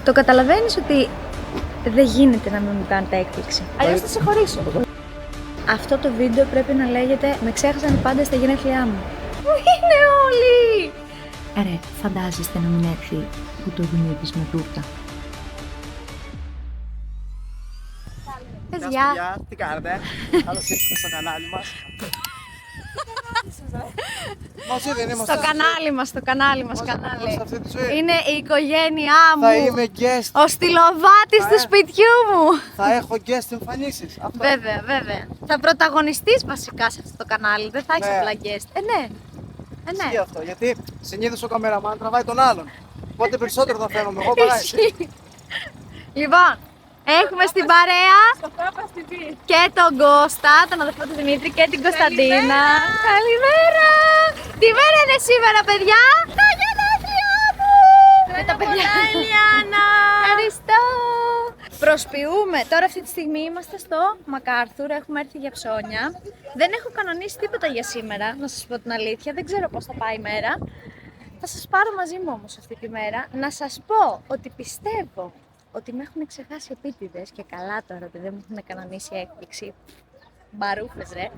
Το καταλαβαίνεις ότι δεν γίνεται να μην μου κάνετε έκπληξη. Αλλιώς θα σε χωρίσω. Αυτό το βίντεο πρέπει να λέγεται «Με ξέχασαν οι πάντες στα γενέθλιά μου». Πού είναι όλοι! Ρε, φαντάζεστε να μην έρθει που το Δημήτρης με τούρτα. Γεια. Τι κάνετε, καλώς ήρθατε στο κανάλι μας. Μαζί δεν είμαστε Στο κανάλι μας κανάλι. σε αυτή τη ζωή. Είναι η οικογένειά μου. Θα είμαι guest, Ο στυλοβάτης του σπιτιού μου. θα έχω guest εμφανίσεις. Αυτό. Βέβαια. Θα πρωταγωνιστείς βασικά σε αυτό το κανάλι. Δεν θα έχεις Ναι. απλά guest. Ναι. Ναι. Ισχύει αυτό, γιατί συνήθως ο καμεραμάν τραβάει τον άλλον. Οπότε περισσότερο θα φαίνομαι εγώ παρά εσύ. Ισχύει. Λοιπόν, έχουμε στην παρέα και τον Κώστα, τον αδερφό του Δημήτρη, και την Κωνσταντίνα. Καλημέρα! Τι μέρα είναι σήμερα, παιδιά? Τα γενέθλιά μου! Με τα παιδιά. Ελιάνα! Ευχαριστώ! Προσποιούμε. Τώρα αυτή τη στιγμή είμαστε στο Μακάρθουρ, έχουμε έρθει για ψώνια. Δεν έχω κανονίσει τίποτα για σήμερα, να σας πω την αλήθεια. Δεν ξέρω πώς θα πάει η μέρα. Θα σας πάρω μαζί μου όμως αυτή τη μέρα. Να σας πω ότι πιστεύω ότι με έχουν ξεχάσει επίτηδες και καλά τώρα ότι δεν μου έχουν κανονίσει έκπληξη. Μπαρούφες ρε.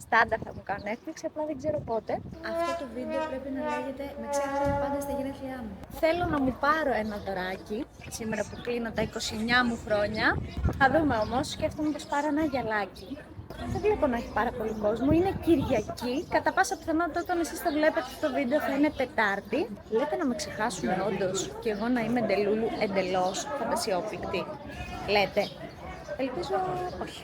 Στάντα θα μου κάνουν έκπληξη, απλά δεν ξέρω πότε. Αυτό το βίντεο πρέπει να λέγεται «Με ξέχασαν πάντα στα γενέθλιά μου». Θέλω να μου πάρω ένα δωράκι, σήμερα που κλείνω τα 29 μου χρόνια. Θα δούμε όμως, σκέφτομαι πως πάρω ένα γυαλάκι. Δεν βλέπω να έχει πάρα πολύ κόσμο, είναι Κυριακή. Κατά πάσα πιθανότητα όταν εσείς το βλέπετε αυτό το βίντεο θα είναι Τετάρτη. Λέτε να με ξεχάσουν όντως και εγώ να είμαι ντελούλου εντελώς φαντασιόπληκτη. Λέτε. Ελπίζω όχι.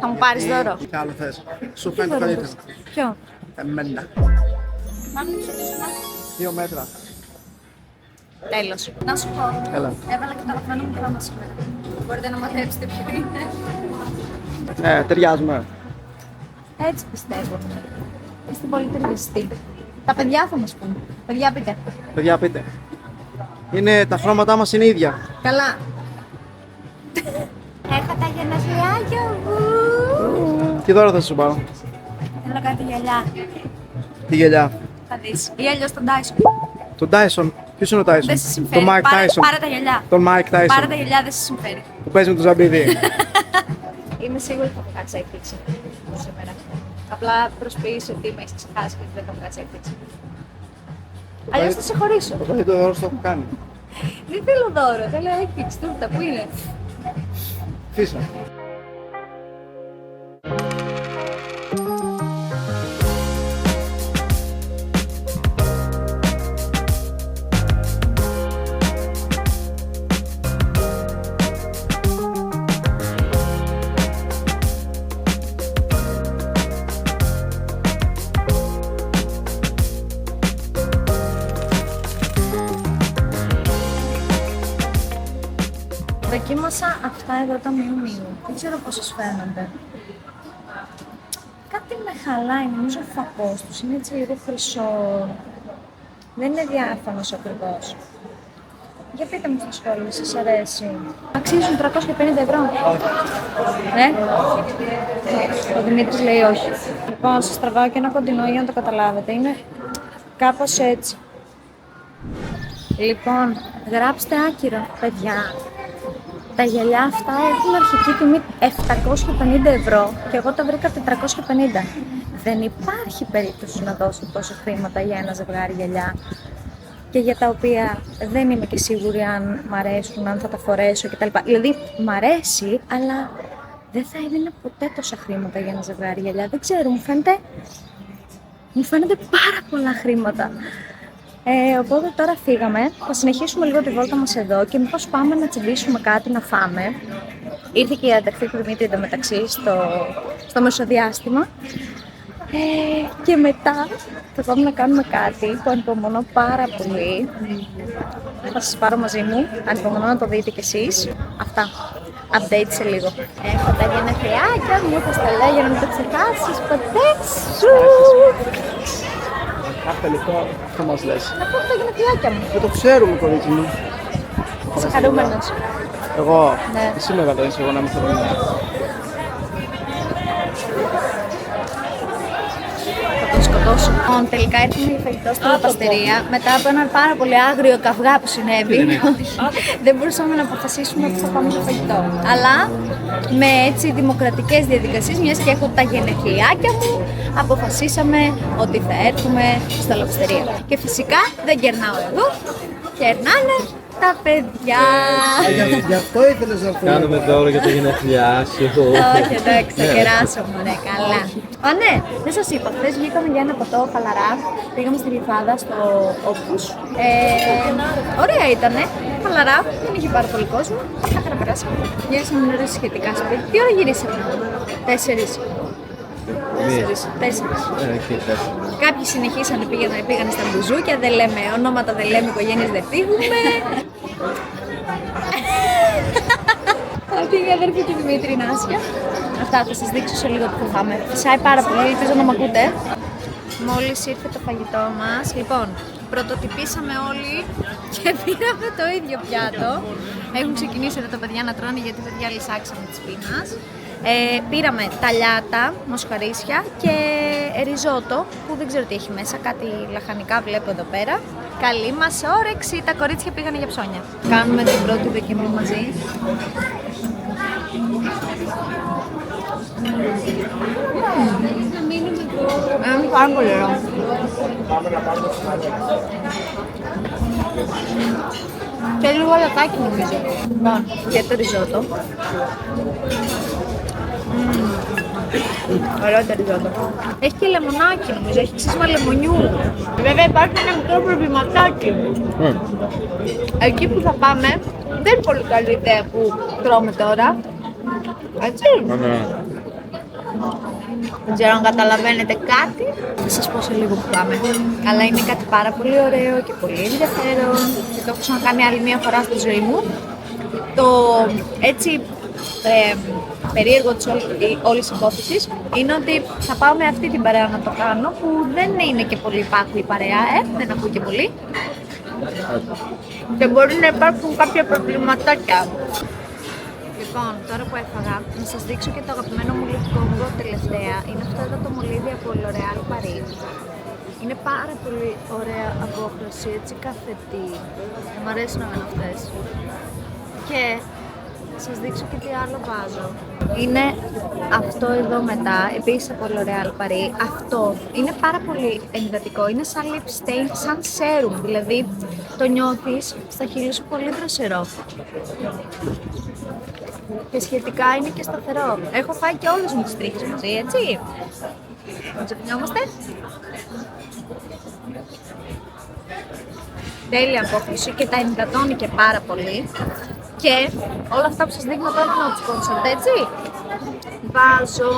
Θα μου πάρεις δώρο. Τι άλλο θες, σου φαίνεται καλύτερα. Ποιο? Εμένα. 2 μέτρα. Τέλος. Να σου πω. Έλα. Έβαλα και το αγαπημένο μου πράγμα σήμερα. Μπορείτε να μαθέψετε ποιο είναι. Ταιριάζουμε. Έτσι πιστεύω. Είστε πολύ ταιριαστοί. Τα παιδιά θα μας πούν. Παιδιά πείτε. Παιδιά πείτε. Είναι, τα χρώματά μας είναι ίδια. Καλά. Έχω τα γενέθλιάκια μου. Τι δώρο θα σου πάρω? Θέλω κάτι γυαλιά. Τη γυαλιά. Θα δεις. Ή αλλιώς τον Dyson. Τον Tyson. Ποιος είναι ο Tyson? Δεν σε συμφέρει. Τον Mike Tyson. Πάρε τα γυαλιά. Τον Mike Tyson. Πάρε τα γυαλιά, δεν σε συμφέρει. Που παίζει με τον Ζαμπίδη. Είμαι σίγουρη ότι θα μου κάτσει έκπληξη σήμερα. Απλά προσποιήσω ότι με έχεις ξεχάσει και δεν θα μου κάτσει έκπληξη. Αλλιώς θα σε χωρίσω. Το καλύτερο δώρο σου το έχω κάνει. Δεν θέλω δώρο, θέλω έκπληξη. Τούρτα, πού είναι? Φύσα. Δοκίμασα αυτά εδώ τα Miu. Δεν ξέρω πώς σας φαίνονται. Κάτι με χαλάει, νομίζω ο φακός τους είναι έτσι λίγο χρυσό. Δεν είναι διάφανος ακριβώς. Για πείτε μου στα σχόλια, σας αρέσει? Αξίζουν 350 ευρώ. Ναι. Ο Δημήτρης λέει όχι. Λοιπόν, σας τραβάω και ένα κοντινό για να το καταλάβετε. Είναι κάπως έτσι. Λοιπόν, γράψτε άκυρο, παιδιά. Τα γυαλιά αυτά έχουν αρχική τιμή 750 ευρώ και εγώ τα βρήκα 450. Δεν υπάρχει περίπτωση να δώσω τόσα χρήματα για ένα ζευγάρι γυαλιά και για τα οποία δεν είμαι και σίγουρη αν μ' αρέσουν, αν θα τα φορέσω κτλ. Δηλαδή, μ' αρέσει, αλλά δεν θα έδινα ποτέ τόσα χρήματα για ένα ζευγάρι γυαλιά. Δεν ξέρω, μου φαίνεται πάρα πολλά χρήματα. Οπότε τώρα φύγαμε, θα συνεχίσουμε λίγο τη βόλτα μας εδώ και μήπως πάμε να τσιμπήσουμε κάτι να φάμε. Ήρθε και η αδερφή του Δημήτρη εντωμεταξύ στο μεσοδιάστημα. Και μετά θα πάμε να κάνουμε κάτι που ανυπομονώ πάρα πολύ. Θα σας πάρω μαζί μου, ανυπομονώ να το δείτε κι εσείς. Αυτά. Update σε λίγο. Έχω τα γενεθλιάκια μου, θα στα λέω για να μην το ξεχάσεις ποτέ σου. Κάθε λεπτό αυτό μας λες. Να πω τα γενεθλιάκια μου. Δεν το ξέρουμε, κορίτσι μου. Είσαι χαρούμενος? Εγώ. Ναι. Εσύ μεγαλώνεις, εγώ να είμαι χαρούμενος. Θα το σκοτώσω. Τελικά ήρθαμε για φαγητό στην λαπαστερία μετά από έναν πάρα πολύ άγριο καυγά που συνέβη. Δεν μπορούσαμε να αποφασίσουμε που θα πάμε για φαγητό. Αλλά με έτσι δημοκρατικές διαδικασίες, μιας και έχω τα γενεθλιάκια μου, αποφασίσαμε ότι θα έρθουμε στα λαπαστερία. Και φυσικά δεν κερνάω εγώ, κερνάνε τα παιδιά. Γι' αυτό ήθελες να φύγεις. Κάνουμε δώρο για τα γενέθλιά σου. Όχι, εντάξει, θα κεράσω, μωρέ, καλά. Α, ναι, δεν σας είπα, χθες βγήκαμε για ένα ποτό χαλαρά. Πήγαμε στη Γλυφάδα, στο Opus. Ωραία ήτανε, χαλαρά, δεν είχε πάρα πολύ κόσμο. Αυτά να περάσαμε. Γυρίσαμε νωρίς σχετικά σπίτι. Τι ώρα γυρίσαμε? 4. 4. Κάποιοι συνεχίσανε, πήγανε στα μπουζούκια, δεν λέμε ονόματα, δεν λέμε οικογένειες, δεν φύγουμε. Αυτή είναι η αδερφή του Δημήτρη, η Νάσια. Αυτά θα σας δείξω σε λίγο τι θα φάμε. Φυσάει πάρα πολύ, ελπίζω να μ' ακούτε. Μόλις ήρθε το φαγητό μας, λοιπόν, πρωτοτυπήσαμε όλοι και πήραμε το ίδιο πιάτο. Έχουν ξεκινήσει εδώ τα παιδιά να τρώνε γιατί τα παιδιά λυσάξαμε της πείνας. Πήραμε ταλιάτα, μοσχαρίσια και ριζότο που δεν ξέρω τι έχει μέσα, κάτι λαχανικά βλέπω εδώ πέρα. Καλή μας όρεξη, τα κορίτσια πήγανε για ψώνια. Κάνουμε την πρώτη δοκιμή μαζί. Είναι πάρα πολύ ωραίο. Και λίγο αλατάκι νομίζω. Λοιπόν, και το ριζότο. Ωραίο το ριζότο. Έχει και λεμονάκι νομίζω, έχει ξύσμα λεμονιού. Βέβαια υπάρχει ένα μικρό προβληματάκι. Εκεί που θα πάμε δεν είναι πολύ καλή ιδέα που τρώμε τώρα. Έτσι. Δεν ξέρω αν καταλαβαίνετε κάτι. Θα σας πω σε λίγο που πάμε. Αλλά είναι κάτι πάρα πολύ ωραίο και πολύ ενδιαφέρον. Και το έχω ξανακάνει άλλη μία φορά στη ζωή μου. Το έτσι περίεργο της όλης υπόθεσης είναι ότι θα πάω με αυτή την παρέα να το κάνω, που δεν είναι και πολύ υπάκουη παρέα, δεν ακούει και πολύ. Και μπορεί να υπάρχουν κάποια προβληματάκια. Λοιπόν, τώρα που έφαγα, να σας δείξω και το αγαπημένο μου lip combo τελευταία. Είναι αυτό εδώ το μολύβι από L'Oréal Paris. Είναι πάρα πολύ ωραία απόχρωση, έτσι καφετή. Μου αρέσουν εμένα αυτές. Και θα σας δείξω και τι άλλο βάζω. Είναι αυτό εδώ μετά, επίσης από L'Oréal Paris. Αυτό είναι πάρα πολύ εντατικό, είναι σαν lip stain, σαν serum, δηλαδή το νιώθεις στα χείλη σου πολύ δροσερό. Και σχετικά είναι και σταθερό. Έχω φάει και όλες μου τις τρίχες μαζί, έτσι. Να ξεχνιόμαστε. Τέλεια απόχρωση και τα ενυδατώνει και πάρα πολύ. Και όλα αυτά που σας δείχνω τώρα είναι το sponsor, έτσι. Βάζω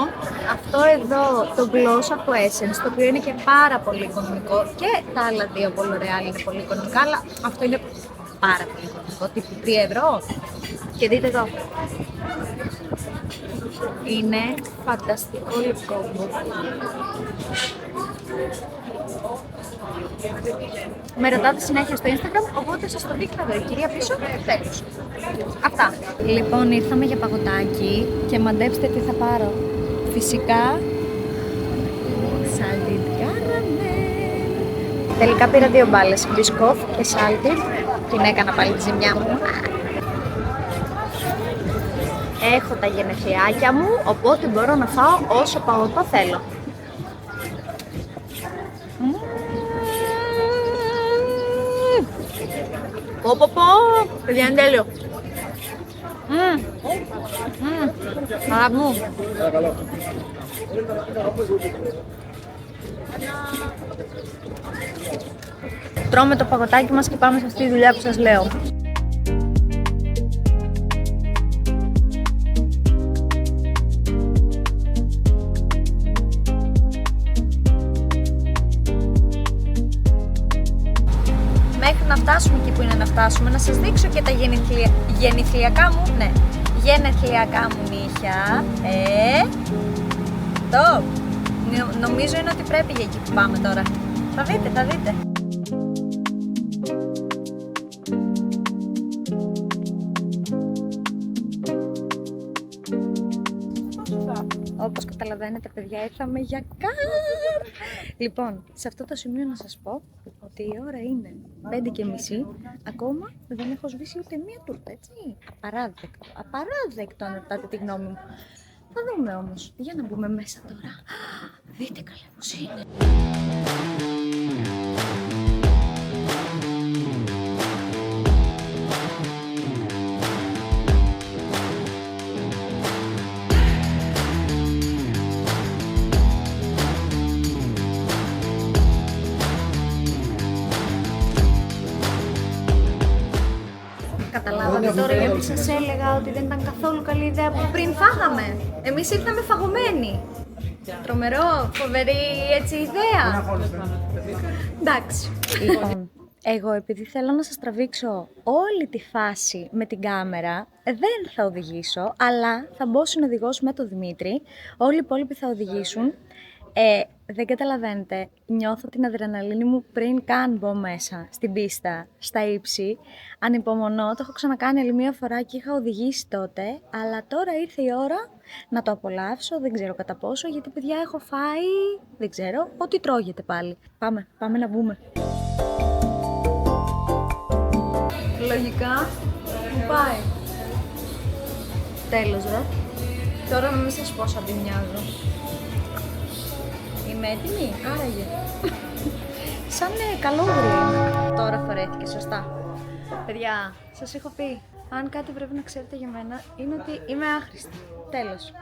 αυτό εδώ το gloss από Essence, το οποίο είναι και πάρα πολύ οικονομικό, και τα άλλα δύο από L'Oréal είναι πολύ οικονομικά, αλλά αυτό είναι πάρα πολύ οικονομικό, τύπου 3 ευρώ. Και δείτε εδώ. Είναι φανταστικό lip combo. Με ρωτάτε συνέχεια στο Instagram, οπότε σας το δείχνω εδώ, η κυρία πίσω, τέλος. Αυτά. Λοιπόν, ήρθαμε για παγωτάκι και μαντέψτε τι θα πάρω. Φυσικά, salted caramel. Τελικά πήρα 2 μπάλες, μπισκόφ και salted. Την έκανα πάλι τη ζημιά μου. Έχω τα γενεθλιάκια μου, οπότε μπορώ να φάω όσο παγωτό θέλω. Πω, παιδιά είναι τέλειο. Αγάπη μου. Τρώμε το παγωτάκι μας και πάμε σε αυτή τη δουλειά που σας λέω. Μέχρι να φτάσουμε εκεί που είναι να φτάσουμε, να σας δείξω και τα γενεθλιακά μου, γενεθλιακά μου νύχια. Το νομίζω είναι ότι πρέπει για εκεί που πάμε τώρα. Θα δείτε, θα δείτε. Όπως καταλαβαίνετε, παιδιά, ήρθαμε για Λοιπόν, σε αυτό το σημείο να σας πω ότι η ώρα είναι 5:30. Ακόμα δεν έχω σβήσει ούτε μία τούρτα, έτσι. Απαράδεκτο. Απαράδεκτο, αν ρωτάτε τη γνώμη μου. Θα δούμε όμως. Για να μπούμε μέσα τώρα. Δείτε καλά πως είναι. Καταλάβατε τώρα γιατί σας έλεγα ότι δεν ήταν καθόλου καλή ιδέα που πριν φάγαμε. Εμείς ήρθαμε φαγωμένοι. Τρομερό, φοβερή έτσι ιδέα. Εντάξει. Λοιπόν, εγώ επειδή θέλω να σας τραβήξω όλη τη φάση με την κάμερα, δεν θα οδηγήσω, αλλά θα μπω συνοδηγός με τον Δημήτρη. Όλοι οι υπόλοιποι θα οδηγήσουν. Δεν καταλαβαίνετε, νιώθω την αδρεναλίνη μου πριν καν μπω μέσα στην πίστα, στα ύψη. Ανυπομονώ, το έχω ξανακάνει άλλη μία φορά και είχα οδηγήσει τότε, αλλά τώρα ήρθε η ώρα να το απολαύσω, δεν ξέρω κατά πόσο, γιατί παιδιά έχω φάει, δεν ξέρω, ό,τι τρώγεται πάλι. Πάμε να μπούμε. Λογικά, μου πάει. Τέλος ρε. Τώρα να μην σας πω σαν τι μοιάζω. Είμαι έτοιμη, άραγε. Σαν καλόγρια είμαι. Τώρα φορέθηκε σωστά. Παιδιά, σας έχω πει, αν κάτι πρέπει να ξέρετε για μένα, είναι ότι είμαι άχρηστη. Τέλος.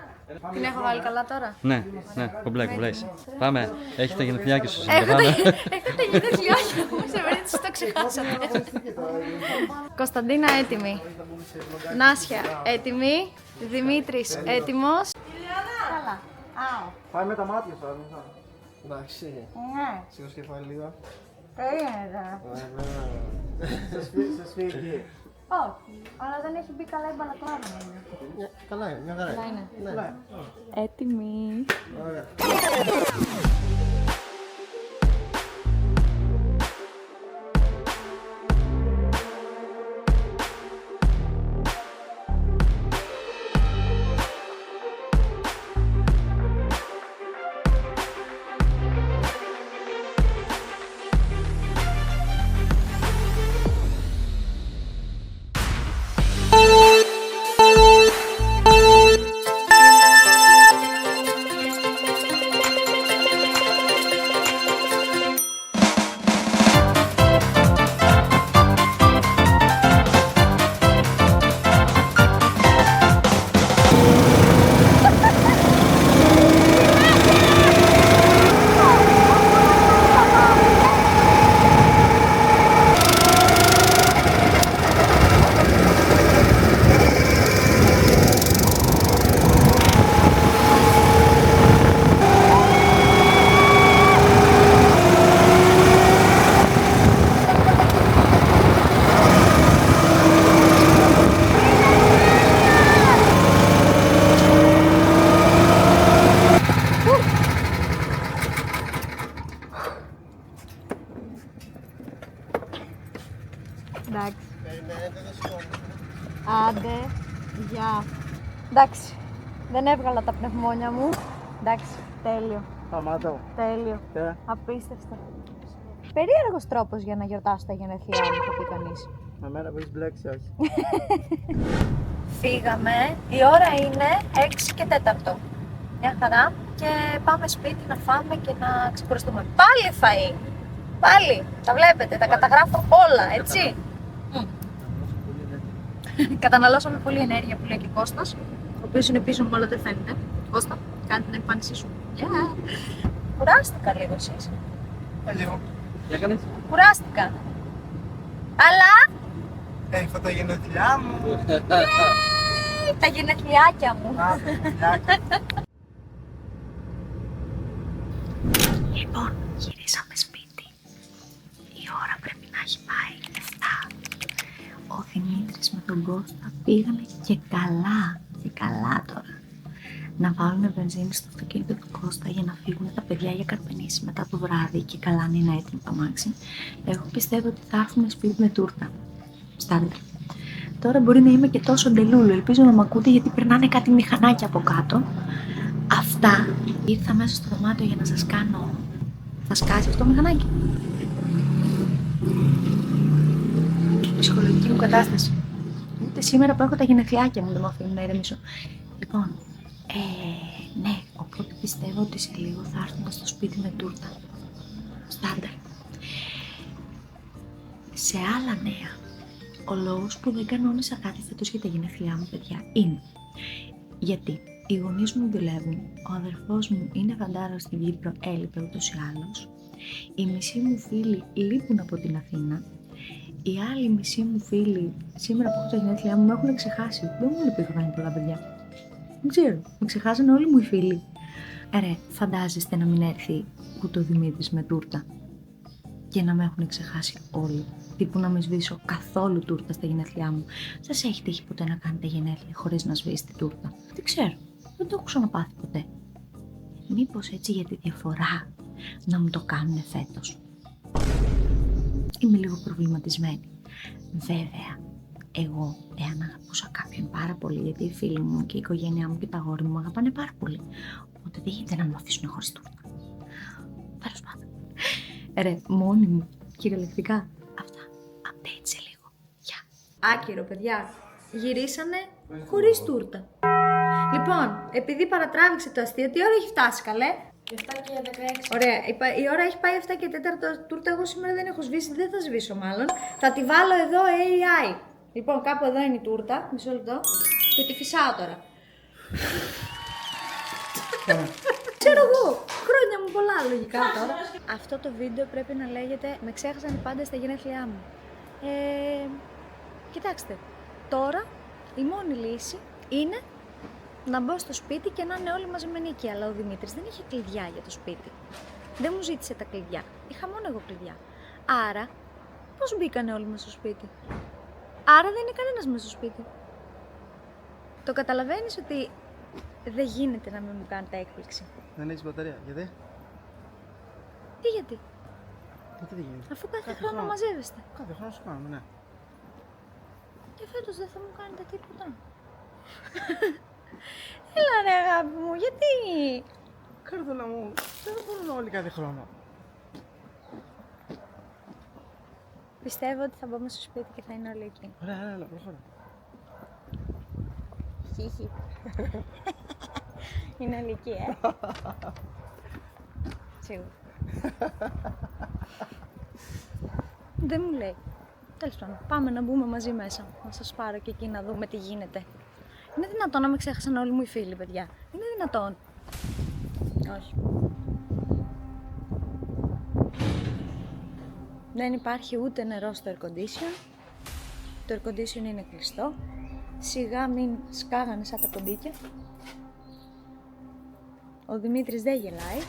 Την έχω βάλει καλά τώρα? Ναι, κομπλέ. Πάμε, έχει τα γενεθλιάκια σου. Έχω τα γενεθλιάκια μου, σε περίπτωση το ξεχάσατε. Κωνσταντίνα έτοιμη. Νάσια έτοιμη. Δημήτρης έτοιμος. Καλά. Πάει με τα μάτια σου, Άννα. Εντάξει. Ναι. Σήκω κεφάλι λίγο. Περίμενα. Σε σφίγγει. Όχι, αλλά δεν έχει μπει καλά η μπαλακλάδα μου. Καλά είναι, μια χαρά είναι. Ναι. Έτοιμη. Ωραία. Εντάξει. Άντε, γεια. Εντάξει, δεν έβγαλα τα πνευμόνια μου. Εντάξει, τέλειο. Σταμάτω. Τέλειο. Απίστευτο. Περίεργος τρόπος για να γιορτάσω τα γενέθλιά μου, θα πει κανείς. Με μένα που έχεις μπλέξει, όχι. Φύγαμε, η ώρα είναι 6:04. Μια χαρά και πάμε σπίτι να φάμε και να ξεκουραστούμε. Πάλι φαΐ! Πάλι! Τα βλέπετε, τα καταγράφω όλα, έτσι. Καταναλώσαμε πολύ ενέργεια που λέει και Κώστας, ο οποίος είναι πίσω μου αλλά δεν φαίνεται. Κώστα, κάνει την εμφάνισή σου. Κουράστηκα λίγο εσείς. Λίγο. Κουράστηκα. Αλλά Έχω τα γενέθλιά μου. τα γενεθλιάκια μου. Λοιπόν, γυρίσαμε σπίτι. Η ώρα πρέπει να έχει πάει 7. Ο Δημήτρης με τον Κώστα πήγανε και καλά τώρα. Να βάλουν βενζίνη στο αυτοκίνητο του Κώστα για να φύγουν τα παιδιά για Καρπενήσι μετά το βράδυ και καλά να είναι έτοιμο το αμάξι. Εγώ πιστεύω ότι θα έρθουν σπίτι με τούρτα. Στάντε. Τώρα μπορεί να είμαι και τόσο ντελούλου, ελπίζω να μ' ακούτε γιατί περνάνε κάτι μηχανάκια από κάτω. Αυτά. Ήρθα μέσα στο δωμάτιο για να σας κάνω. Θα σκάσει αυτό το μηχανάκι. Ψυχολογική μου κατάσταση. Ούτε σήμερα που έχω τα γενεθλιάκια μου δεν με αφήνουν να ηρεμήσω. Λοιπόν, ναι, οπότε πιστεύω ότι σε λίγο θα έρθουν στο σπίτι με τούρτα. Στάνταρ. Σε άλλα νέα, ο λόγος που δεν κανόνισα κάτι φέτος για τα γενέθλιά μου, παιδιά, είναι γιατί οι γονείς μου δουλεύουν, ο αδερφός μου είναι φαντάρα στην Κύπρο, έλειπε ούτως ή άλλως, οι μισοί μου φίλοι λείπουν από την Αθήνα, οι άλλοι μισοί μου φίλοι σήμερα που έχω τα γενέθλιά μου με έχουν ξεχάσει. Δεν μου λείπει, είχα κάνει πολλά παιδιά. Δεν ξέρω, με ξεχάσανε όλοι μου οι φίλοι. Ρε, φαντάζεστε να μην έρθει ούτε ο Δημήτρης με τούρτα και να με έχουν ξεχάσει όλοι. Τύπου να με σβήσω καθόλου τούρτα στα γενέθλιά μου. Σας έχει τύχει ποτέ να κάνετε γενέθλια χωρίς να σβήσετε τούρτα? Δεν ξέρω, δεν το έχω ξαναπάθει ποτέ. Μήπως έτσι για τη διαφορά να μου το κάνουν φέτος? Είμαι λίγο προβληματισμένη. Βέβαια, εγώ εάν αγαπούσα κάποιον πάρα πολύ, γιατί οι φίλοι μου και η οικογένειά μου και τα αγόρια μου αγαπάνε πάρα πολύ, οπότε δεν γίνεται να με αφήσουν χωρίς τούρτα. Τέλος πάντων. Ρε, μόνη μου, κυριολεκτικά. Αυτά. Update σε λίγο. Γεια. Άκυρο, παιδιά. Γυρίσανε χωρίς τούρτα. Λοιπόν, επειδή παρατράβηξε το αστείο, τι ώρα έχει φτάσει, καλέ? 7 και 16. Ωραία, η ώρα έχει πάει 7 και 4 τούρτα. Εγώ σήμερα δεν έχω σβήσει, δεν θα σβήσω μάλλον. Θα τη βάλω εδώ AI. Λοιπόν, κάπου εδώ είναι η τούρτα. Μισό λεπτό. Και τη φυσάω τώρα. Ξέρω εγώ, χρόνια μου πολλά λογικά τώρα. Αυτό το βίντεο πρέπει να λέγεται «Με ξέχασαν οι πάντες στα γενέθλιά μου». Κοιτάξτε, τώρα η μόνη λύση είναι να μπω στο σπίτι και να είναι όλοι μαζεμένοι εκεί. Αλλά ο Δημήτρης δεν είχε κλειδιά για το σπίτι. Δεν μου ζήτησε τα κλειδιά. Είχα μόνο εγώ κλειδιά. Άρα, πώς μπήκανε όλοι μέσα στο σπίτι? Άρα δεν είναι κανένας μέσα στο σπίτι. Το καταλαβαίνεις ότι δεν γίνεται να μην μου κάνετε έκπληξη? Δεν έχεις μπαταρία, γιατί? Τι γιατί? Γιατί δεν γίνεται? Αφού κάθε χρόνο μαζεύεστε. Κάθε χρόνο σου κάνουμε, ναι. Και φέτος δεν θα μου κάνετε τίποτα. Έλα ρε αγάπη μου, γιατί? Καρδούλα μου, δεν μπορούν όλοι κάθε χρόνο. Πιστεύω ότι θα μπω μέσα στο σπίτι και θα είναι όλοι εκεί. Ωραία, έλα, προχώρα. Χίχι. Είναι όλοι εκεί, Σίγουρα. Δεν μου λέει. Τέλος πάντων, πάμε να μπούμε μαζί μέσα. Να σας πάρω και εκεί να δούμε τι γίνεται. Είναι δυνατόν να με ξέχασαν όλοι μου οι φίλοι, παιδιά? Είναι δυνατόν? Όχι. Δεν υπάρχει ούτε νερό στο air condition. Το air condition είναι κλειστό. Σιγά μην σκάγανε σαν τα κοντίκια. Ο Δημήτρης δεν γελάει.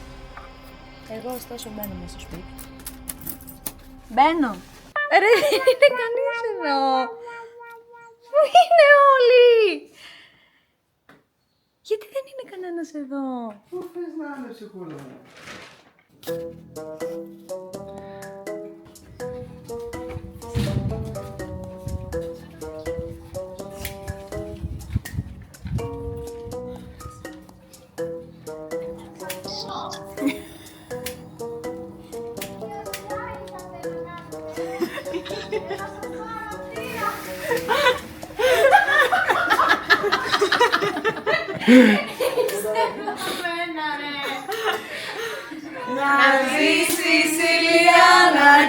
Εγώ ωστόσο μπαίνω μέσα στο σπίτι. Μπαίνω! Ρε, δεν είναι κανείς εδώ! Πού είναι όλοι? Γιατί δεν είναι κανένας εδώ? Πού θες να είναι, ψυχούλα μου?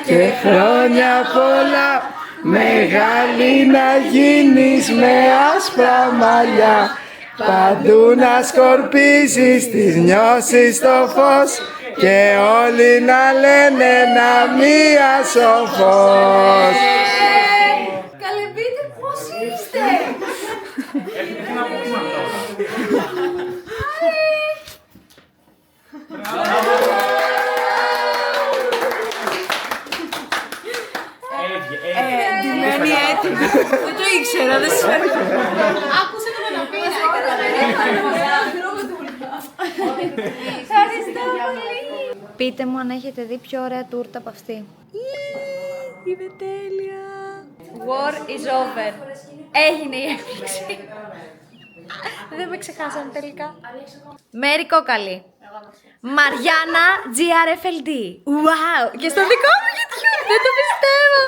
Και χρόνια πολλά, μεγάλη να γίνεις με άσπρα μαλλιά. Παντού να σκορπίζεις, τις νιώσεις το φως και όλοι να λένε να μία σοφός. Καλέ, πείτε πώς είστε! Ντυμένη έτοιμη. Δεν το ήξερα, δεν σου έρχεται. Άκουσε το να πει. Ευχαριστώ πολύ! Πείτε μου αν έχετε δει πιο ωραία τούρτα από αυτή. Είναι τέλεια! War is over. Έγινε η έκπληξη. Δεν με ξεχάσανε τελικά. Μέρη Κόκαλη. Μαριάννα GRFLD. Wow! Και στο δικό μου YouTube, δεν το πιστεύω.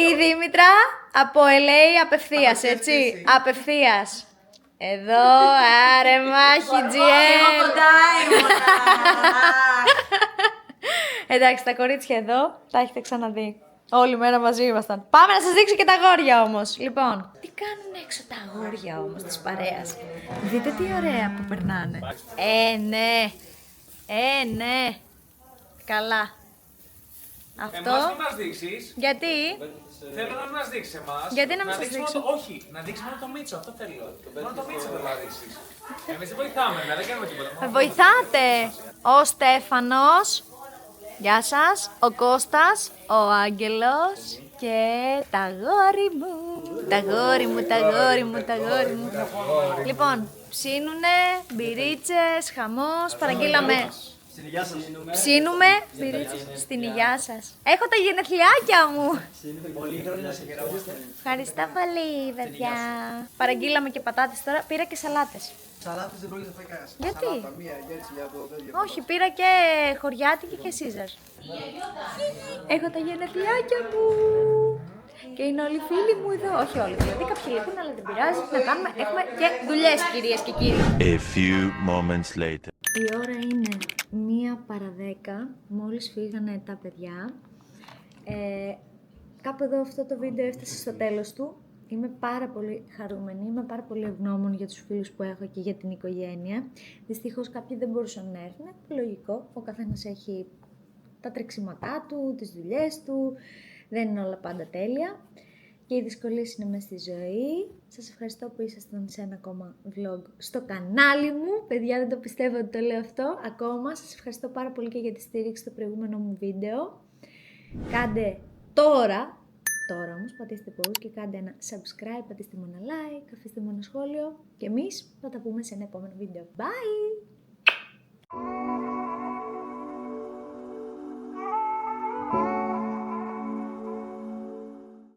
Η Δήμητρα από LA απευθείας, έτσι. Απευθείας. Εδώ, άρε μάχη, GL. Εντάξει, τα κορίτσια εδώ τα έχετε ξαναδεί. Όλη μέρα μαζί ήμασταν. Πάμε να σας δείξω και τα αγόρια όμως. Λοιπόν, τι κάνουν έξω τα αγόρια όμως της παρέας. Δείτε τι ωραία που περνάνε. Ναι. Ναι. Καλά. Αυτό. Εμάς μην μας δείξεις. Γιατί? Θέλω να μην μας δείξεις εμάς. Γιατί να μην σας δείξεις δείξω? μόνο Όχι, να δείξεις μόνο το Μίτσο, αυτό θέλω. Μόνο το Μίτσο θέλω να δείξεις. Εμείς δεν βοηθάμε, δεν κάνουμε τίποτα. Βοηθάτε. Ο Στέφανος. Γεια σας. Ο Κώστας. Ο Άγγελος. Και τα γόρι μου. Τα γόρι μου, τα γόρι μου, τα γόρι μου. Λοιπόν, ψίνουνε, μπυρίτσες, χαμός, παραγγείλαμε. Ψήνουμε μπυρίτσες στην υγειά σας. Έχω τα γενεθλιάκια μου. Ευχαριστώ πολύ, παιδιά. Παραγγείλαμε και πατάτες τώρα, πήρα και σαλάτες. Σαλάτες δεν πρόκειται να φάει. Γιατί? Σαλάτα, μία έτσι για το τέτοιο. Όχι, πήρα και χωριάτικη και Σίζαρ. Έχω τα γενεθλιάκια μου. Και είναι όλοι οι φίλοι μου εδώ. Όχι όλοι, δηλαδή κάποιοι λείπουν, αλλά δεν πειράζει. Να κάνουμε, έχουμε και δουλειές, κυρίες και κύριοι. A few moments later. Η ώρα είναι 1:10. Μόλις φύγανε τα παιδιά. Κάπου εδώ αυτό το βίντεο έφτασε στο τέλος του. Είμαι πάρα πολύ χαρούμενη, είμαι πάρα πολύ ευγνώμων για τους φίλους που έχω και για την οικογένεια. Δυστυχώς κάποιοι δεν μπορούσαν να έρθουν, λογικό, ο καθένας έχει τα τρεξίματά του, τις δουλειές του, δεν είναι όλα πάντα τέλεια. Και οι δυσκολίες είναι μέσα στη ζωή. Σας ευχαριστώ που ήσασταν σε ένα ακόμα vlog στο κανάλι μου. Παιδιά, δεν το πιστεύω ότι το λέω αυτό ακόμα. Σας ευχαριστώ πάρα πολύ και για τη στήριξη στο προηγούμενο μου βίντεο. Κάντε τώρα όμως, πατήστε pause και κάντε ένα subscribe, πατήστε μου ένα like, αφήστε μου ένα σχόλιο και εμείς θα τα πούμε σε ένα επόμενο βίντεο. Bye!